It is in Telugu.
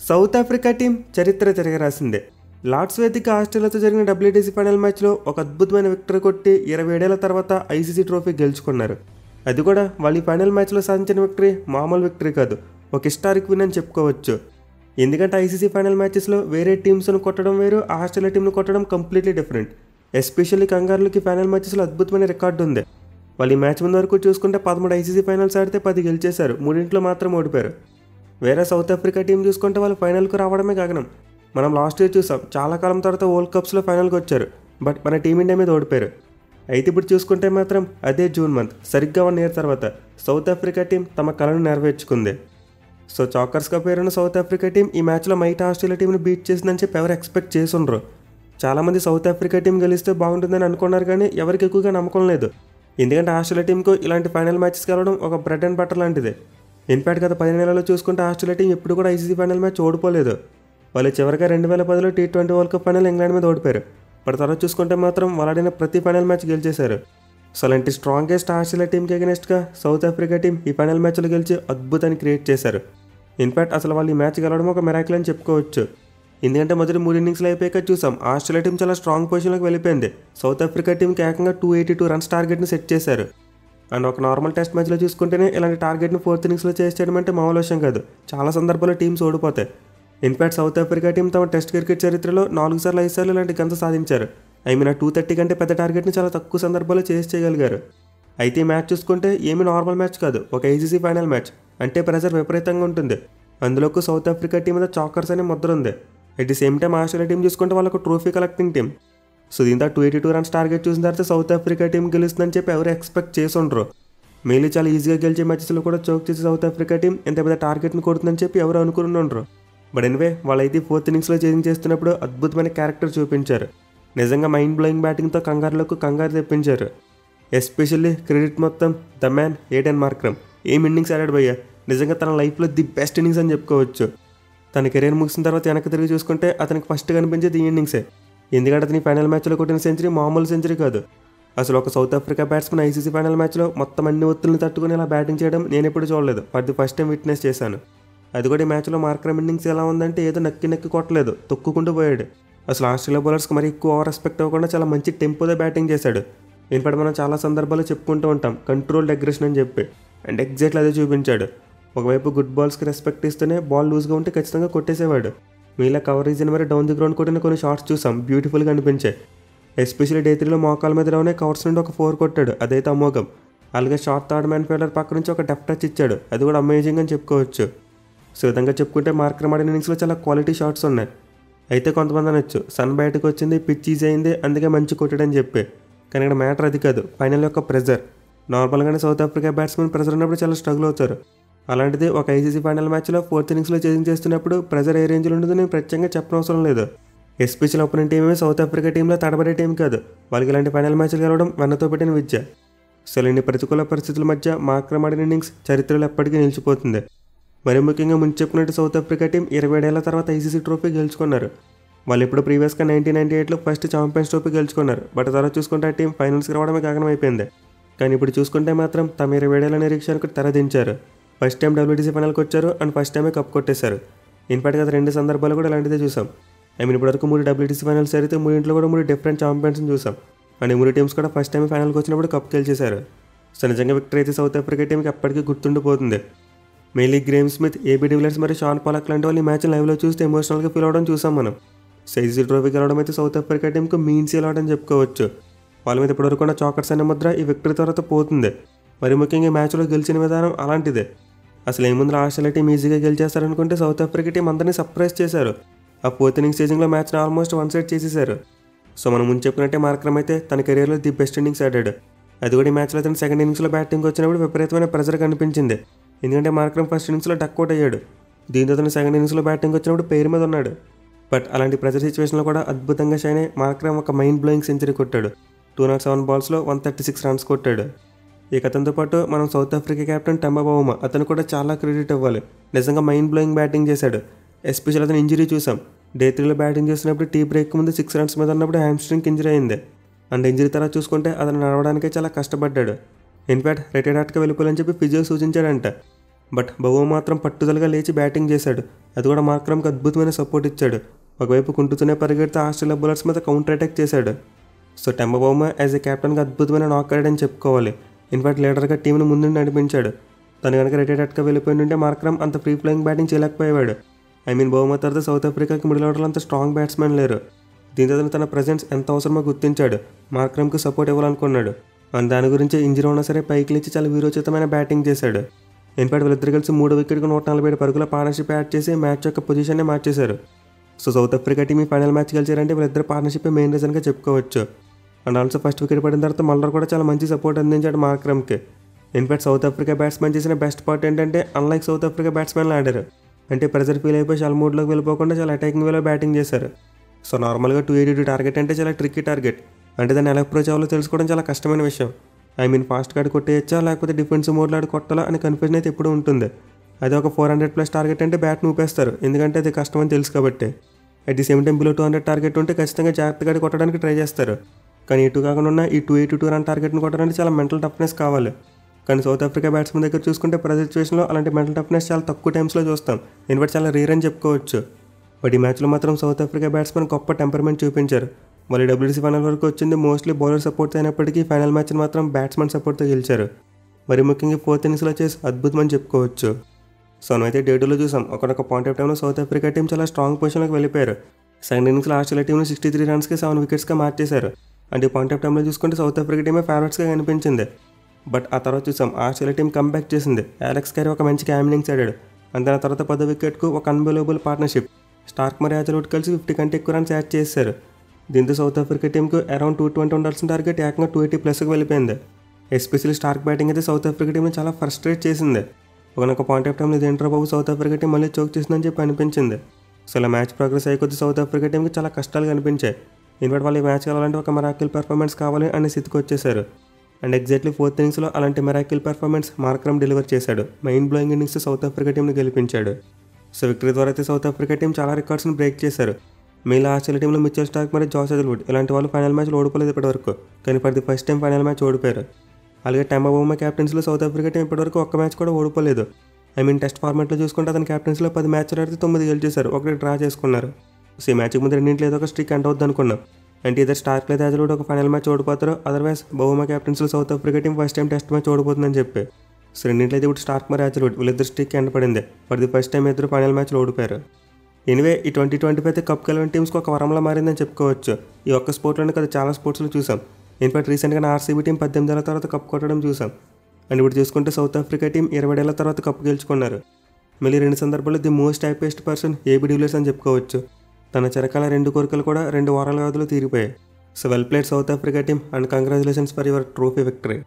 సౌత్ ఆఫ్రికా టీం చరిత్ర తిరగరాసిందే. లార్డ్స్ వేదిక ఆస్ట్రేలియాతో జరిగిన డబ్ల్యూటీసీ ఫైనల్ మ్యాచ్లో ఒక అద్భుతమైన విక్టరీ కొట్టి 27 ఏళ్ల తర్వాత ఐసీసీ ట్రోఫీ గెలుచుకున్నారు. అది కూడా వాళ్ళు ఈ ఫైనల్ మ్యాచ్లో సాధించిన విక్టరీ మామూలు విక్టరీ కాదు, ఒక హిస్టారిక్ విన్ అని చెప్పుకోవచ్చు. ఎందుకంటే ఐసీసీ ఫైనల్ మ్యాచెస్లో వేరే టీమ్స్ను కొట్టడం వేరు, ఆస్ట్రేలియా టీంను కొట్టడం కంప్లీట్లీ డిఫరెంట్. ఎస్పెషల్లీ కంగారులకి ఫైనల్ మ్యాచెస్లో అద్భుతమైన రికార్డు ఉంది. వాళ్ళు ఈ మ్యాచ్ ముందు వరకు చూసుకుంటే 13 ఐసీసీ ఫైనల్స్ ఆడితే 10 గెలిచేశారు, 3 మాత్రం ఓడిపోయారు. వేరే సౌత్ ఆఫ్రికా టీం చూసుకుంటే వాళ్ళు ఫైనల్కు రావడమే గగనం. మనం లాస్ట్ ఇయర్ చూసాం, చాలా కాలం తర్వాత వరల్డ్ కప్స్లో ఫైనల్కి వచ్చారు, బట్ మన టీమిండియా మీద ఓడిపోయారు. అయితే ఇప్పుడు చూసుకుంటే మాత్రం అదే జూన్ మంత్ సరిగ్గా 1 ఇయర్ తర్వాత సౌత్ ఆఫ్రికా టీం తమ కలను నెరవేర్చుకుంది. సో చాకర్స్గా పేరున్న సౌత్ ఆఫ్రికా టీం ఈ మ్యాచ్లో మైట్ ఆస్ట్రేలియా టీంని బీట్ చేసిందని చెప్పి ఎవరు ఎక్స్పెక్ట్ చేసి ఉండరు. చాలామంది సౌత్ ఆఫ్రికా టీం గెలిస్తే బాగుంటుందని అనుకున్నారు, కానీ ఎవరికి ఎక్కువగా నమ్మకం లేదు. ఎందుకంటే ఆస్ట్రేలియా టీంకు ఇలాంటి ఫైనల్ మ్యాచెస్ గెలవడం ఒక బ్రెడ్ అండ్ బటర్ లాంటిది. ఇన్ఫాక్ట్ గత 10 నెలల్లో చూసుకుంటే ఆస్ట్రేలియా టీం ఎప్పుడు కూడా ఐసీసీ ఫైనల్ మ్యాచ్ ఓడిపోలేదు. వాళ్ళు చివరిగా 2010లో T20 world cup final England మీద ఓడిపోయారు. బట్ తర్వాత చూసుకుంటే మాత్రం వాళ్ళు ఆడిన ప్రతి ఫైనల్ మ్యాచ్ గెలిచేశారు. సో అలాంటి స్ట్రాంగెస్ట్ ఆస్ట్రేలియా టీంకి అగెనెస్ట్గా సౌత్ ఆఫ్రికా టీం ఈ ఫైనల్ మ్యాచ్లో గెలిచి అద్భుతాన్ని క్రియేట్ చేశారు. ఇన్ఫాక్ట్ అసలు వాళ్ళు ఈ మ్యాచ్ గెలవడం ఒక మిరాకిల్ అని చెప్పుకోవచ్చు. ఎందుకంటే మొదటి 3 ఇన్నింగ్స్లో అయిపోయాక చూసాం, ఆస్ట్రేలియా టీం చాలా స్ట్రాంగ్ పొజిషన్లోకి వెళ్ళిపోయింది. సౌత్ ఆఫ్రికా టీంకి ఏకంగా 282 రన్స్ టార్గెట్ని సెట్ చేశారు. అండ్ ఒక నార్మల్ టెస్ట్ మ్యాచ్లో చూసుకుంటేనే ఇలాంటి టార్గెట్ని 4th ఇన్నింగ్స్లో చేసేయడం అంటే మామూలు విషయం కాదు. చాలా సందర్భాల్లో టీమ్స్ ఓడిపోతాయి. ఇన్ఫాక్ట్ సౌత్ ఆఫ్రికా టీం తమ టెస్ట్ క్రికెట్ చరిత్రలో 4 సార్లు 5 సార్లు ఇలాంటి గంత సాధించారు. ఐ మీన్ 230 కంటే పెద్ద టార్గెట్ని చాలా తక్కువ సందర్భాల్లో చేయగలిగారు. అయితే ఈ మ్యాచ్ చూసుకుంటే ఏమీ నార్మల్ మ్యాచ్ కాదు, ఒక ఐసీసీ ఫైనల్ మ్యాచ్ అంటే ప్రెజర్ విపరీతంగా ఉంటుంది. అందులోకి సౌత్ ఆఫ్రికా టీం మీద చాకర్స్ అనే ముద్ర ఉంది. At the same time Australia team చూసుకుంటే వాళ్ళకు ట్రోఫీ కలెక్టింగ్ టీం. సో దీంతో 282 రన్స్ టార్గెట్ చూసిన తర్వాత సౌత్ ఆఫ్రికా టీం గెలుస్తుందని చెప్పి ఎవరు ఎక్స్పెక్ట్ చేసి ఉండరు. మెయిన్లీ చాలా ఈజీగా గెలిచే మ్యాచెస్లో కూడా చోక్ చేసి సౌత్ ఆఫ్రికా టీం ఎంత పెద్ద టార్గెట్ని కొడుతుందని చెప్పి ఎవరు అనుకుని ఉండరు. బట్ ఎనివే వాళ్ళైతే 4th ఇన్నింగ్స్లో చేంజ్ చేస్తున్నప్పుడు అద్భుతమైన క్యారెక్టర్ చూపించారు. నిజంగా మైండ్ బ్లోయింగ్ బ్యాటింగ్తో కంగారు తెప్పించారు. ఎస్పెషల్లీ క్రెడిట్ మొత్తం ద మ్యాన్ ఏడెన్ మార్క్రమ్. ఏం ఇన్నింగ్స్ ఆడాడు భయ్య, నిజంగా తన లైఫ్లో ది బెస్ట్ ఇన్నింగ్స్ అని చెప్పుకోవచ్చు. తన కెరీర్ ముగిసిన తర్వాత వెనక్కి తిరిగి చూసుకుంటే అతనికి ఫస్ట్ కనిపించేది ఈ ఇన్నింగ్సే. ఎందుకంటే అతని ఫైనల్ మ్యాచ్లో కొట్టిన సెంచరీ మామూలు సెంచరీ కాదు. అసలు ఒక south Africa batsmen ICC final మ్యాచ్లో మొత్తం అన్ని ఒత్తుల్ని తట్టుకుని ఇలా బ్యాటింగ్ చేయడం నేను ఎప్పుడు చూడలేదు. For the first time witness చేశాను. అది కూడా ఈ మ్యాచ్లో మార్క్రమ్ ఇన్నింగ్స్ ఎలా ఉందంటే ఏదో నక్కి కొట్టలేదు, తొక్కుకుంటూ పోయాడు. అసలు ఆస్ట్రేలియా బౌలర్స్కి మరి ఎక్కువ ఓవర్ రెస్పెక్ట్ అవ్వకుండా చాలా మంచి టెంపోతో బ్యాటింగ్ చేశాడు. ఇన్ఫాక్ట్ మనం చాలా సందర్భాల్లో చెప్పుకుంటూ ఉంటాం కంట్రోల్డ్ అగ్రెషన్ అని చెప్పి, అండ్ ఎగ్జాక్ట్లీ అదే చూపించాడు. ఒకవైపు గుడ్ బాల్స్కి రెస్పెక్ట్ ఇస్తూనే బాల్ లూజ్గా ఉంటే ఖచ్చితంగా కొట్టేసేవాడు. మీలా కవరేజ్ మరి డౌన్ ది గ్రౌండ్ కొట్టిన కొన్ని షాట్స్ చూసాం, బ్యూటిఫుల్గా అనిపించాయి. ఎస్పెషల్లీ Day 3లో మోకాల మీద రౌనే కవర్స్ నుండి ఒక 4 కొట్టాడు, అదైతే అమోఘం. అలాగే షార్ట్ థర్డ్ మ్యాన్ ఫీల్డర్ పక్క నుంచి ఒక డెఫ్ టచ్ ఇచ్చాడు, అది కూడా అమేజింగ్ అని చెప్పుకోవచ్చు. సో విధంగా చెప్పుకుంటే మార్క్రమ్ ఆడిన ఇన్నింగ్స్లో చాలా క్వాలిటీ షాట్స్ ఉన్నాయి. అయితే కొంతమంది అనొచ్చు సన్ బయటకు వచ్చింది, పిచ్ ఈజీ అయింది, అందుకే మంచి కొట్టాడని చెప్పి. కానీ ఇక్కడ మ్యాటర్ అది కాదు, ఫైనల్ యొక్క ప్రెజర్. నార్మల్గానే సౌత్ ఆఫ్రికా బ్యాట్స్మెన్ ప్రెజర్ ఉన్నప్పుడు చాలా స్ట్రగుల్ అవుతారు. అలాంటిది ఒక ఐసీసీ ఫైనల్ మ్యాచ్లో 4th ఇన్నింగ్స్లో చేంజ్ చేస్తున్నప్పుడు ప్రెజర్ ఏ రేంజ్లో ఉంటుందో నేను ప్రత్యేకంగా చెప్పనవసరం లేదు. ఎస్పెషల్ అపోనెంట్ టీమే సౌత్ ఆఫ్రికా టీంలో తడబడే టీం కాదు. వాళ్ళకి ఇలాంటి ఫైనల్ మ్యాచ్లు గెలవడం వెన్నతో పెట్టిన విద్య. అసలు ఇన్ని ప్రతికూల పరిస్థితుల మధ్య మార్క్రమ్ ఆడిన ఇన్నింగ్స్ చరిత్రలో ఎప్పటికీ నిలిచిపోతుంది. మరి ముఖ్యంగా ముందు చెప్పుకున్నట్టు సౌత్ ఆఫ్రికా టీం 27 ఏళ్ల తర్వాత ఐసీసీ ట్రోఫీ గెలుచుకున్నారు. వాళ్ళు ఇప్పుడు ప్రీవియస్గా 1998లో ఫస్ట్ ఛాంపియన్స్ ట్రోఫీ గెలుచుకున్నారు. బట్ తర్వాత చూసుకుంటే ఆ టీం ఫైనల్స్కి రావడమే గగనం అయిపోయింది. కానీ ఇప్పుడు చూసుకుంటే మాత్రం తమ 27 ఏళ్ల నిరీక్షణకు తెరదించారు. ఫస్ట్ టైం డబ్ల్యూటీసీ ఫైనల్కి వచ్చారు అండ్ ఫస్ట్ టైమే కప్ కొట్టేశారు. ఇన్ఫాక్ట్ గత 2 సందర్భాలు కూడా ఇలాంటిదే చూసాం. ఐ మీన్ ఇప్పటివరకు 3 డబ్ల్యూటీసీ ఫైనల్స్ జరిగితే 3 కూడా 3 డిఫరెంట్ ఛాంపియన్స్ని చూసాం. అండ్ 3 టీమ్స్ కూడా ఫస్ట్ టైం ఫైనల్కి వచ్చినప్పుడు కప్ గెలిచేశారు. సో నిజంగా విక్టరీ అయితే సౌత్ ఆఫ్రికా టీంకి ఎప్పటికీ గుర్తుండిపోతుంది. Mainly Graeme Smith, AB de Villiers మరియు షాన్ పాలక్ లాంటి వాళ్ళు ఈ మ్యాచ్ లైవ్లో చూస్తే ఎమోషనల్గా ఫీల్ అవ్వడం చూసాం మనం. ఐసీసీ ట్రోఫీ గెలవడం అయితే సౌత్ ఆఫ్రికా టీంకు మీన్స్ అని చెప్పుకోవచ్చు. వాళ్ళ మీద ఇప్పటివరకు ఉన్న చాకర్స్ అనే ముద్ర ఈ విక్టరీ తర్వాత పోతుంది. మరి ముఖ్యంగా ఈ మ్యాచ్లో గెలిచిన విధానం అలాంటిదే. అసలు ఏముంది ఆస్ట్రేలియా టీం ఈజీగా గెలిచేస్తారనుకుంటే సౌత్ ఆఫ్రికా టీం అందరినీ సర్ప్రైజ్ చేశారు. ఆ 4th ఇన్నింగ్స్ స్టేజింగ్లో మ్యాచ్ని ఆల్మోస్ట్ 1 సైడ్ చేసేశారు. సో మనం ముందు చెప్పినట్టే మార్క్రమ్ అయితే తన కెరీర్లో ది బెస్ట్ ఇన్నింగ్స్ ఆడాడు. అది కూడా ఈ మ్యాచ్లో తన 2nd ఇన్నింగ్స్లో బ్యాటింగ్ వచ్చినప్పుడు విపరీతమైన ప్రెజర్ కనిపించింది. ఎందుకంటే మార్క్రమ్ ఫస్ట్ ఇన్నింగ్స్లో డక్అవుట్ అయ్యాడు. దీంతో తన 2nd ఇన్నింగ్స్లో బ్యాటింగ్ వచ్చినప్పుడు పేరు మీద ఉన్నాడు. బట్ అలాంటి ప్రెజర్ సిచ్యువేషన్లో కూడా అద్భుతంగా షైన్ అయ్యి మార్క్రమ్ ఒక మైండ్ బ్లోయింగ్ సెంచరీ కొట్టాడు. 207 బాల్స్లో 136 రన్స్ కొట్టాడు. ఇక అతనితో పాటు మనం south Africa captain Temba Bavuma, అతను కూడా చాలా క్రెడిట్ ఇవ్వాలి. నిజంగా మైండ్ బ్లోయింగ్ బ్యాటింగ్ చేశాడు. ఎస్పెషల్ అతను ఇంజరీ చూసాం. Day 3లో బ్యాటింగ్ చేసినప్పుడు టీ బ్రేక్ ముందు 6 రన్స్ మీద ఉన్నప్పుడు హ్యామ్స్ట్రింగ్ ఇంజరీ అయింది. అండ్ ఇంజరీ తర్వాత చూసుకుంటే అతను నడవడానికే చాలా కష్టపడ్డాడు. ఇన్ఫాక్ట్ రిటైర్డ్ ఆటగా వెళ్ళిపోవాలని చెప్పి ఫిజియో సూచించాడంట. బట్ బౌమా మాత్రం పట్టుదలగా లేచి బ్యాటింగ్ చేశాడు. అది కూడా మార్క్రమ్కి అద్భుతమైన సపోర్ట్ ఇచ్చాడు. ఒకవైపు కుంటుతూనే పరిగెడితే ఆస్ట్రేలియా బౌలర్స్ మీద కౌంటర్ అటాక్ చేశాడు. So Temba Bavuma as a కెప్టెన్గా అద్భుతమైన నాక్ ఆడాడని చెప్పుకోవాలి. ఇన్ఫాక్ట్ లీడర్గా టీంను ముందు నడిపించాడు. తను కనుక రిటైర్డ్గా వెళ్ళిపోయి ఉంటే మార్క్రమ్ అంత ఫ్రీ ఫ్లయింగ్ బ్యాటింగ్ చేయలేకపోయేవాడు. బౌమా తర్వాత సౌత్ ఆఫ్రికాకి మిడిల్ ఆర్డర్లో అంత స్ట్రాంగ్ బ్యాట్స్మెన్ లేరు. దీంతో తన ప్రెజెన్స్ ఎంత అవసరమో గుర్తించాడు. మార్క్రమ్కి సపోర్ట్ ఇవ్వాలనుకున్నాడు. దాని గురించి ఇంజరీ ఉన్నా సరే పైకి లేచి చాలా వీరోచితమైన బ్యాటింగ్ చేశాడు. ఇన్ఫాక్ట్ వీళ్ళిద్దరు కలిసి 3 వికెట్కి 147 పరుగుల పార్ట్నర్షిప్ యాడ్ చేసి మ్యాచ్ యొక్క పొజిషన్నే మార్చేశారు. సో సౌత్ ఆఫ్రికా టీం ఈ ఫైనల్ మ్యాచ్ గెలిచారంటే వీళ్ళిద్దరు పార్ట్నర్షిప్ మెయిన్ రీజన్గా చెప్పుకోవచ్చు. అండ్ ఆల్సో ఫస్ట్ వికెట్ పడిన తర్వాత మల్లర్ కూడా చాలా మంచి సపోర్ట్ అందించాడు మార్క్రమ్కి. ఇన్ఫాక్ట్ సౌత్ ఆఫ్రికా బ్యాట్స్మెన్ చేసిన బెస్ట్ పార్ట్ ఏంటంటే అన్లైక్ సౌత్ ఆఫ్రికా బ్యాట్స్మెన్లు ఆడారు. అంటే ప్రెజర్ ఫీల్ అయిపోయి చాలా మూడ్లోకి వెళ్ళిపోకుండా చాలా అటాకింగ్ వేలో బ్యాటింగ్ చేశారు. సో నార్మల్గా 282 టార్గెట్ అంటే చాలా ట్రిక్కీ టార్గెట్. అంటే దాన్ని ఎలా అప్రోచ్ అవ్వాలో తెలుసుకోవడం చాలా కష్టమైన విషయం. ఫాస్ట్ కార్డ్ కొట్టేయచ్చా లేకపోతే డిఫెన్సివ్ మోడ్లో ఆడి కొట్టాలా అని కన్ఫ్యూజన్ అయితే ఎప్పుడూ ఉంటుంది. అది ఒక 400+ టార్గెట్ అంటే బ్యాట్ని ఊపేస్తారు, ఎందుకంటే అది కష్టమని తెలుసు కాబట్టి. At the same time below 200 target ఉంటే ఖచ్చితంగా జాగ్రత్తగా కొట్టడానికి ట్రై చేస్తారు. కానీ ఇటు కాకుండా ఈ 282 రన్ టార్గెట్ని కొట్టడానికి చాలా మెంటల్ టఫ్నెస్ కావాలి. కానీ సౌత్ ఆఫ్రికా బ్యాట్స్మెన్ దగ్గర చూసుకుంటే ప్రజెంట్ సిచ్యువేషన్లో అలాంటి మెంటల్ టఫ్నెస్ చాలా తక్కువ టైమ్స్లో చూస్తాం. ఇన్ఫాక్ట్ చాలా రేర్ అని చెప్పుకోవచ్చు. బట్ ఈ మ్యాచ్లో మాత్రం సౌత్ ఆఫ్రికా బ్యాట్స్మెన్ గొప్ప టెంపర్మెంట్ చూపించారు. వాళ్ళు WBC ఫైనల్ వరకు వచ్చింది మోస్ట్లీ బౌలర్ సపోర్ట్ అయినప్పటికీ ఫైనల్ మ్యాచ్ని మాత్రం బ్యాట్స్మెన్ సపోర్ట్తో గెలిచారు. మరి ముఖ్యంగా 4th ఇన్నింగ్స్లో చేసి అద్భుతమని చెప్పుకోవచ్చు. సో అయితే డే 2లో చూసాం ఒకనొక పాయింట్ ఆఫ్ టైంలో సౌత్ ఆఫ్రికా టీం చాలా స్ట్రాంగ్ పొజిషన్లోకి వెళ్ళిపోయారు. సెకండ్ ఇన్నింగ్స్లో ఆస్ట్రేలియా టీంను 63 రన్స్కి 7 వికెట్స్గా మార్చేశారు. అంటే పాయింట్ ఆఫ్ టైంలో చూసుకుంటే సౌత్ ఆఫ్రికా టీమే ఫేవరెట్స్గా కనిపించింది. బట్ ఆ తర్వాత చూసాం ఆస్ట్రేలియా టీం కంబ్యాక్ చేసింది. అలెక్స్ క్యారీ ఒక మంచి ఇన్నింగ్స్ ఆడాడు. దాని తర్వాత 10వ వికెట్కు ఒక అన్బిలీవబుల్ పార్ట్నర్షిప్ స్టార్క్ మరియు హ్యాజల్వుడ్ కలిసి 50 కంటే ఎక్కువ రన్స్ యాడ్ చేశారు. దీంతో సౌత్ ఆఫ్రికా టీంకు అరౌండ్ 220 ఉండాల్సిన టార్గెట్ ఏకంగా 280+ వెళ్ళిపోయింది. ఎస్పెషల్లీ స్టార్క్ బ్యాటింగ్ అయితే సౌత్ ఆఫ్రికా టీంని చాలా ఫ్రస్ట్రేట్ చేసింది. ఒక పాయింట్ ఆఫ్ టైంలో ఇదేంట్రా బాబు సౌత్ ఆఫ్రికా టీం మళ్ళీ చోక్ చేసిందని చెప్పి అనిపించింది. సో ఇలా మ్యాచ్ ప్రోగ్రెస్ అయ్యే కొద్ది సౌత్ ఆఫ్రికా టీంకి చాలా కష్టాలు కనిపించాయి. ఇన్ఫాక్ట్ వాళ్ళు ఈ మ్యాచ్ కావాలంటే ఒక మెరాకిల్ పెర్ఫార్మెన్స్ కావాలి అనే స్థితికి వచ్చేసారు. అండ్ ఎగ్జాక్ట్లీ 4th ఇన్నింగ్స్లో అలాంటి మెరాకిల్ పెర్ఫార్మెన్స్ మార్క్రమ్ డెలివర్ చేశాడు. Mind blowing innings south Africa టీంని గెలిపించాడు. సో విక్టరీ ద్వారా అయితే సౌత్ ఆఫ్రికా టీం చాలా రికార్డ్స్ని బ్రేక్ చేశారు. మిగిలిన ఆస్ట్రేలియా టీంలో మిచెల్ స్టార్క్ మరియు జాస్ హేజల్వుడ్ ఇలాంటి వాళ్ళు ఫైనల్ మ్యాచ్లో ఓడిపోలేదు ఇప్పటివరకు. కానీ for the first time final match ఓడిపోయారు. అలాగే టెంబా బౌమా క్యాప్టెన్సీలో సౌత్ ఆఫ్రికా టీం ఇప్పటివరకు ఒక్క మ్యాచ్ కూడా ఓడిపోలేదు. టెస్ట్ ఫార్మాట్లో చూసుకుంటే అతని క్యాప్టెన్సీలో 10 మ్యాచ్లు ఆడితే 9 గెలిచేశారు, ఒకటి డ్రా చేసుకున్నారు. సో ఈ మ్యాచ్కి ముందు రెండింటిలో ఏదో ఒక స్ట్రీక్ ఎండ్ అవుద్ది అనుకున్నాం. అంటే ఇద్దరు స్టార్క్ లేదా హేజల్వుడ్ ఒక ఫైనల్ మ్యాచ్ ఓడిపోతారు, అదర్వైజ్ బౌమా క్యాప్టెన్సీలో South Africa team first time test match ఓడిపోతుందని చెప్పి. సో రెండింటిలో అయితే ఇప్పుడు స్టార్క్ మరియు హేజల్వుడ్ వీళ్ళిద్దరు స్ట్రీక్ ఎండ్ పడింది. ఫర్ ది ఫస్ట్ టైం ఇద్దరు ఫైనల్ మ్యాచ్లో ఓడిపోయారు. ఎనివే ఈ 2025 అయితే కప్ గెలవని టీమ్స్కి ఒక వరంలా మారిందని చెప్పుకోవచ్చు. ఈ ఒక్క స్పోర్ట్లోనే కదా చాలా స్పోర్ట్స్లో చూసాం. ఇన్ఫాక్ట్ రీసెంట్గా ఆర్సీబీ టీం 18 ఏళ్ల తర్వాత కప్ కొట్టడం చూసాం. అండ్ ఇప్పుడు చూసుకుంటే సౌత్ ఆఫ్రికా టీం 20 ఏళ్ల తర్వాత కప్ గెలుచుకున్నారు. మళ్ళీ 2 సందర్భాల్లో the most happiest person AB de Villiers అని చెప్పుకోవచ్చు. తన చిరకాల 2 కోరికలు కూడా 2 వారాల వ్యవధిలో తీరిపోయాయి. So well played South Africa team and congratulations for your trophy victory.